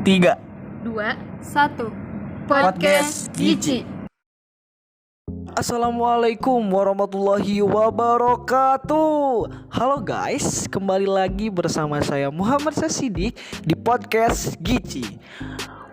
3, 2, 1. Podcast Gici. Assalamualaikum warahmatullahi wabarakatuh. Halo guys, kembali lagi bersama saya Muhammad Sasidik di Podcast Gici.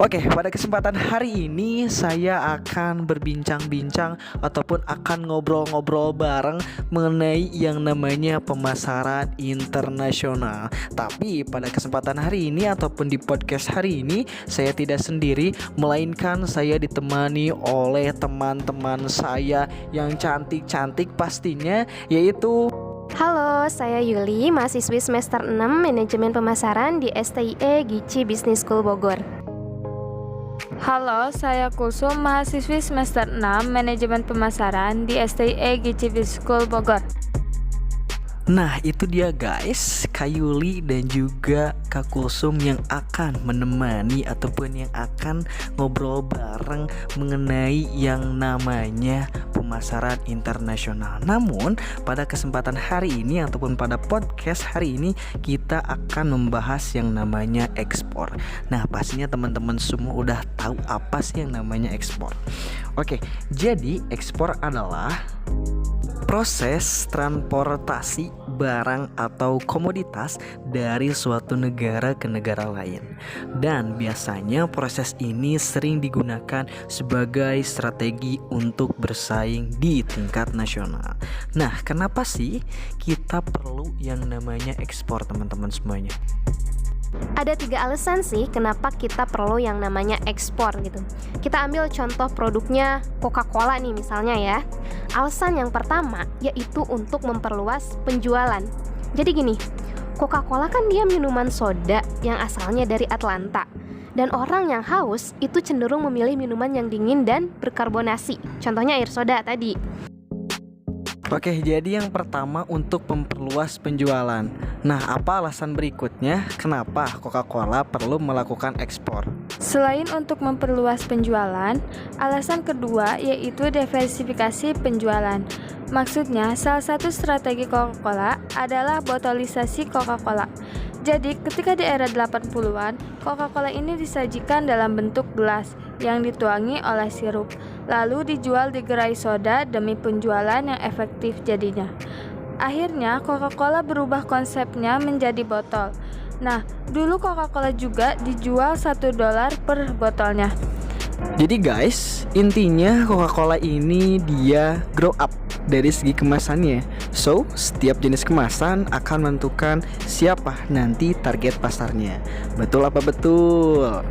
Oke, pada kesempatan hari ini saya akan berbincang-bincang ataupun akan ngobrol-ngobrol bareng mengenai yang namanya pemasaran internasional. Tapi pada kesempatan hari ini ataupun di podcast hari ini saya tidak sendiri, melainkan saya ditemani oleh teman-teman saya yang cantik-cantik pastinya, yaitu Halo, saya Yuli, mahasiswi semester 6 Manajemen Pemasaran di STIE Gici Business School Bogor. Halo, saya Kulsum, mahasiswi semester 6 Manajemen Pemasaran di STIE Gici Business School Bogor. Nah itu dia guys, Kak Yuli dan juga Kak Kulsum yang akan menemani ataupun yang akan ngobrol bareng mengenai yang namanya pemasaran internasional. Namun pada kesempatan hari ini ataupun pada podcast hari ini kita akan membahas yang namanya ekspor. Nah pastinya teman-teman semua udah tahu apa sih yang namanya ekspor. Oke, jadi ekspor adalah proses transportasi barang atau komoditas dari suatu negara ke negara lain. Dan biasanya proses ini sering digunakan sebagai strategi untuk bersaing di tingkat nasional. Nah, kenapa sih kita perlu yang namanya ekspor, teman-teman semuanya? Ada 3 alasan sih kenapa kita perlu yang namanya ekspor gitu. Kita ambil contoh produknya Coca-Cola nih misalnya ya. Alasan yang pertama yaitu untuk memperluas penjualan. Jadi gini, Coca-Cola kan dia minuman soda yang asalnya dari Atlanta. Dan orang yang haus itu cenderung memilih minuman yang dingin dan berkarbonasi. Contohnya air soda tadi. Oke, jadi yang pertama untuk memperluas penjualan. Nah, apa alasan berikutnya kenapa Coca-Cola perlu melakukan ekspor? Selain untuk memperluas penjualan, alasan kedua yaitu diversifikasi penjualan. Maksudnya, salah satu strategi Coca-Cola adalah botolisasi Coca-Cola. Jadi, ketika di era 80-an, Coca-Cola ini disajikan dalam bentuk gelas yang dituangi oleh sirup, lalu dijual di gerai soda demi penjualan yang efektif jadinya. Akhirnya, Coca-Cola berubah konsepnya menjadi botol. Nah, dulu Coca-Cola juga dijual $1 per botolnya. Jadi guys, intinya Coca-Cola ini dia grow up dari segi kemasannya. So, setiap jenis kemasan akan menentukan siapa nanti target pasarnya. Betul apa betul?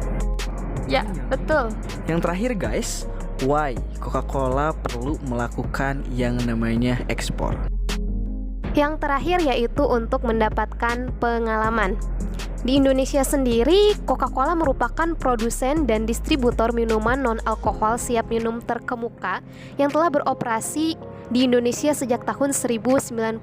Ya, betul. Yang terakhir guys, why Coca-Cola perlu melakukan yang namanya ekspor? Yang terakhir yaitu untuk mendapatkan pengalaman. Di Indonesia sendiri, Coca-Cola merupakan produsen dan distributor minuman non-alkohol siap minum terkemuka yang telah beroperasi di Indonesia sejak tahun 1092.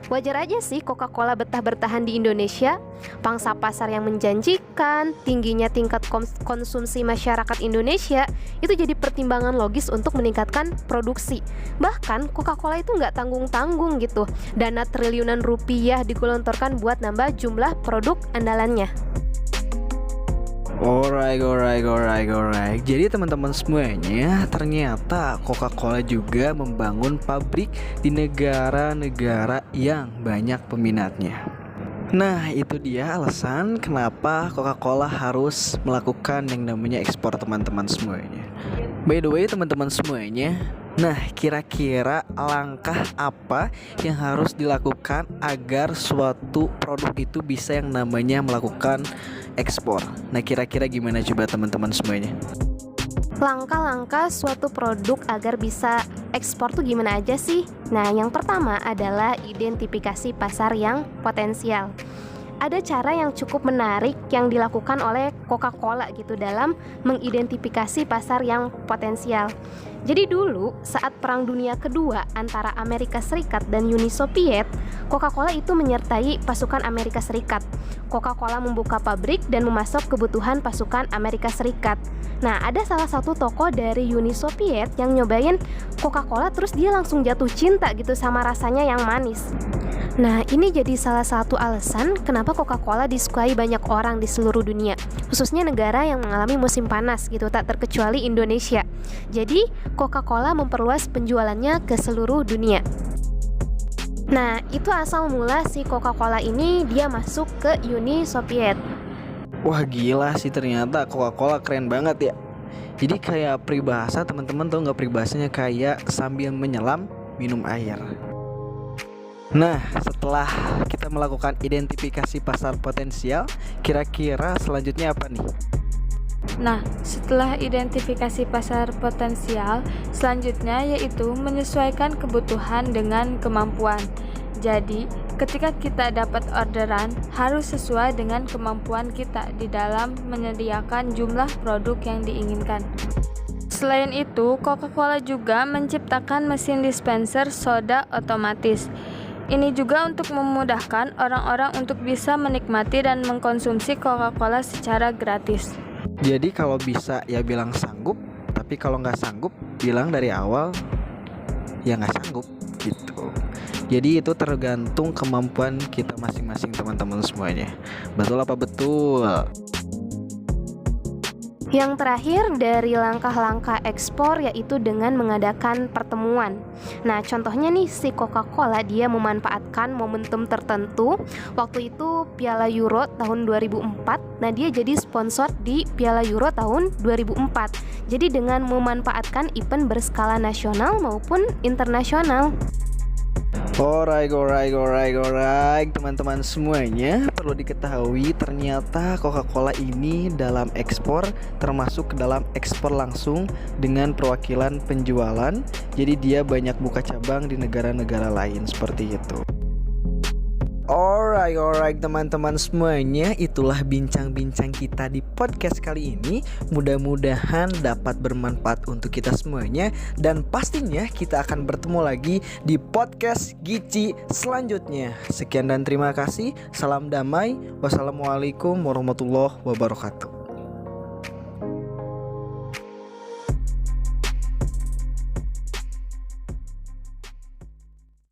Wajar aja sih Coca-Cola betah bertahan di Indonesia. Pangsa pasar yang menjanjikan, tingginya tingkat konsumsi masyarakat Indonesia, itu jadi pertimbangan logis untuk meningkatkan produksi. Bahkan Coca-Cola itu nggak tanggung-tanggung gitu. Dana triliunan rupiah digelontorkan buat nambah jumlah produk andalannya. Alright. Jadi teman-teman semuanya, ternyata Coca-Cola juga membangun pabrik di negara-negara yang banyak peminatnya. Nah, itu dia alasan kenapa Coca-Cola harus melakukan yang namanya ekspor, teman-teman semuanya. By the way, teman-teman semuanya, nah kira-kira langkah apa yang harus dilakukan agar suatu produk itu bisa yang namanya melakukan ekspor? Nah kira-kira gimana coba teman-teman semuanya? Langkah-langkah suatu produk agar bisa ekspor tuh gimana aja sih? Nah, yang pertama adalah identifikasi pasar yang potensial. Ada cara yang cukup menarik yang dilakukan oleh Coca-Cola gitu dalam mengidentifikasi pasar yang potensial. Jadi dulu saat Perang Dunia Kedua antara Amerika Serikat dan Uni Soviet, Coca-Cola itu menyertai pasukan Amerika Serikat. Coca-Cola membuka pabrik dan memasok kebutuhan pasukan Amerika Serikat. Nah, ada salah satu tokoh dari Uni Soviet yang nyobain Coca-Cola terus dia langsung jatuh cinta gitu sama rasanya yang manis. Nah, ini jadi salah satu alasan kenapa Coca-Cola disukai banyak orang di seluruh dunia, khususnya negara yang mengalami musim panas gitu, tak terkecuali Indonesia. Jadi, Coca-Cola memperluas penjualannya ke seluruh dunia. Nah, itu asal mula si Coca-Cola ini dia masuk ke Uni Soviet. Wah gila sih, ternyata Coca-Cola keren banget ya. Jadi kayak peribahasa, teman-teman tahu nggak peribahasanya, kayak sambil menyelam minum air. Nah, setelah kita melakukan identifikasi pasar potensial, kira-kira selanjutnya apa nih? Nah, setelah identifikasi pasar potensial, selanjutnya yaitu menyesuaikan kebutuhan dengan kemampuan. Jadi, ketika kita dapat orderan, harus sesuai dengan kemampuan kita di dalam menyediakan jumlah produk yang diinginkan. Selain itu, Coca-Cola juga menciptakan mesin dispenser soda otomatis. Ini juga untuk memudahkan orang-orang untuk bisa menikmati dan mengkonsumsi Coca-Cola secara gratis. Jadi kalau bisa ya bilang sanggup, tapi kalau nggak sanggup bilang dari awal ya nggak sanggup gitu. Jadi itu tergantung kemampuan kita masing-masing, teman-teman semuanya. Betul apa betul? Yang terakhir dari langkah-langkah ekspor yaitu dengan mengadakan pertemuan. Nah, contohnya nih si Coca-Cola dia memanfaatkan momentum tertentu. Waktu itu Piala Euro tahun 2004. Nah, dia jadi sponsor di Piala Euro tahun 2004. Jadi dengan memanfaatkan event berskala nasional maupun internasional. Alright, teman-teman semuanya, perlu diketahui ternyata Coca-Cola ini dalam ekspor termasuk ke dalam ekspor langsung dengan perwakilan penjualan. Jadi dia banyak buka cabang di negara-negara lain seperti itu. Alright teman-teman semuanya, itulah bincang-bincang kita di podcast kali ini. Mudah-mudahan dapat bermanfaat untuk kita semuanya. Dan pastinya kita akan bertemu lagi di podcast Gici selanjutnya. Sekian dan terima kasih. Salam damai. Wassalamualaikum warahmatullahi wabarakatuh.